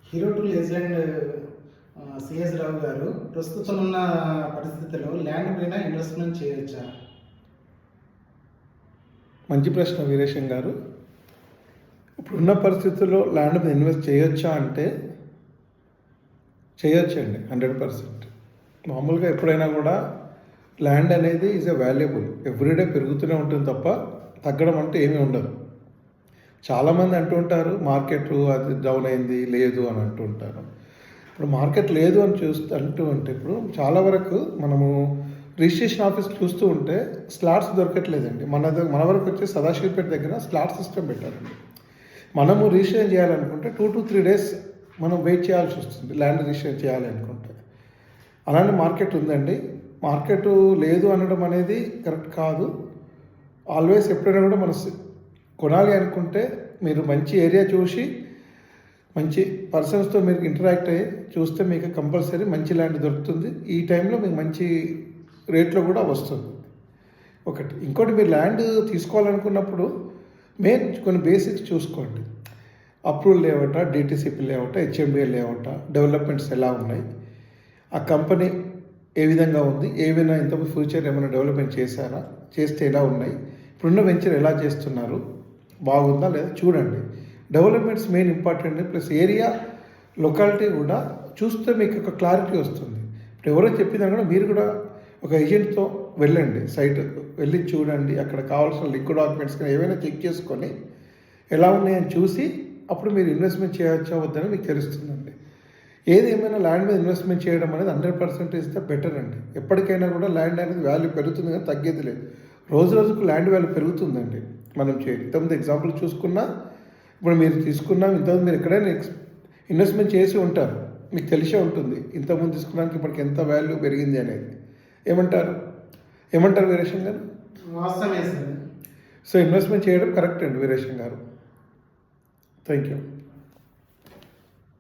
Hero to legend CS రావు గారు ప్రస్తుతం ఉన్న పరిస్థితుల్లో ల్యాండ్ పైన ఇన్వెస్ట్మెంట్ చేయొచ్చా? మంచి ప్రశ్న వీరేశం గారు. ఇప్పుడున్న పరిస్థితుల్లో ల్యాండ్ మీద ఇన్వెస్ట్ చేయొచ్చా అంటే చేయొచ్చండి, 100%. మామూలుగా ఎప్పుడైనా కూడా ల్యాండ్ అనేది ఈజ్ ఎ వాల్యుబుల్, ఎవ్రీడే పెరుగుతూనే ఉంటుంది తప్ప తగ్గడం అంటే ఏమీ ఉండదు. చాలామంది అంటుంటారు మార్కెట్ అది డౌన్ అయింది లేదు అని అంటుంటారు. ఇప్పుడు మార్కెట్ లేదు అని అంటూ ఉంటే ఇప్పుడు చాలా వరకు మనము రిజిస్ట్రేషన్ ఆఫీస్ చూస్తూ ఉంటే స్లాట్స్ దొరకట్లేదండి. మన వరకు వచ్చే సదాశివపేట దగ్గర స్లాట్ సిస్టమ్ పెట్టారండి. మనము రిజిస్ట్రేషన్ చేయాలనుకుంటే 2 to 3 days మనం వెయిట్ చేయాల్సి వస్తుంది ల్యాండ్ రిజిస్ట్రేషన్ చేయాలనుకుంటే. అలానే మార్కెట్ ఉందండి. మార్కెట్ లేదు అనడం అనేది కరెక్ట్ కాదు. ఆల్వేస్ ఎప్పుడైనా కూడా మనం కొనాలి అనుకుంటే మీరు మంచి ఏరియా చూసి మంచి పర్సన్స్తో మీరు ఇంటరాక్ట్ అయ్యి చూస్తే మీకు కంపల్సరీ మంచి ల్యాండ్ దొరుకుతుంది. ఈ టైంలో మీకు మంచి రేట్లో కూడా వస్తుంది. ఒకటి. ఇంకోటి, మీరు ల్యాండ్ తీసుకోవాలనుకున్నప్పుడు మెయిన్ కొన్ని బేసిక్స్ చూసుకోండి. అప్రూవల్ లేఅవుటా, డిటిసిపి లేఅవుటా, హెచ్ఎండిఏ లేఅవుటా, డెవలప్మెంట్స్ ఎలా ఉన్నాయి, ఆ కంపెనీ ఏ విధంగా ఉంది, ఏమైనా ఇంతకుముందు ఫ్యూచర్ ఏమైనా డెవలప్మెంట్ చేశారా, చేస్తే ఎలా ఉన్నాయి, ఇప్పుడున్న వెంచర్ ఎలా చేస్తున్నారు, బాగుందా లేదా చూడండి. Developments main important. Plus area locality కూడా చూస్తే మీకు ఒక క్లారిటీ వస్తుంది. ఇప్పుడు ఎవరో చెప్పినా కూడా మీరు కూడా ఒక ఏజెంట్తో వెళ్ళండి, సైట్ వెళ్ళి చూడండి, అక్కడ కావాల్సిన లిక్విడ్ డాక్యుమెంట్స్ కానీ ఏవైనా చెక్ చేసుకొని ఎలా ఉన్నాయని చూసి అప్పుడు మీరు ఇన్వెస్ట్మెంట్ చేయవచ్చా వద్దని మీకు తెలుస్తుందండి. ఏది ఏమైనా ల్యాండ్ మీద ఇన్వెస్ట్మెంట్ చేయడం అనేది 100% ఇస్తే బెటర్ అండి. ఎప్పటికైనా కూడా ల్యాండ్ అనేది వాల్యూ పెరుగుతుంది కానీ తగ్గేది లేదు. రోజు రోజుకు ల్యాండ్ వాల్యూ పెరుగుతుందండి. మనం ఇంతకుముందు ఎగ్జాంపుల్ చూసుకున్నా, ఇప్పుడు మీరు తీసుకున్నా, ఇంతకుముందు మీరు ఎక్కడైనా ఇన్వెస్ట్మెంట్ చేసి ఉంటారు, మీకు తెలిసే ఉంటుంది ఇంతకుముందు తీసుకున్నానికి ఇప్పటికి ఎంత వాల్యూ పెరిగింది అనేది. ఏమంటారు వీరేశం గారు? వాస్తవమే సార్. సో ఇన్వెస్ట్మెంట్ చేయడం కరెక్ట్ అండి వీరేశం గారు. Thank you.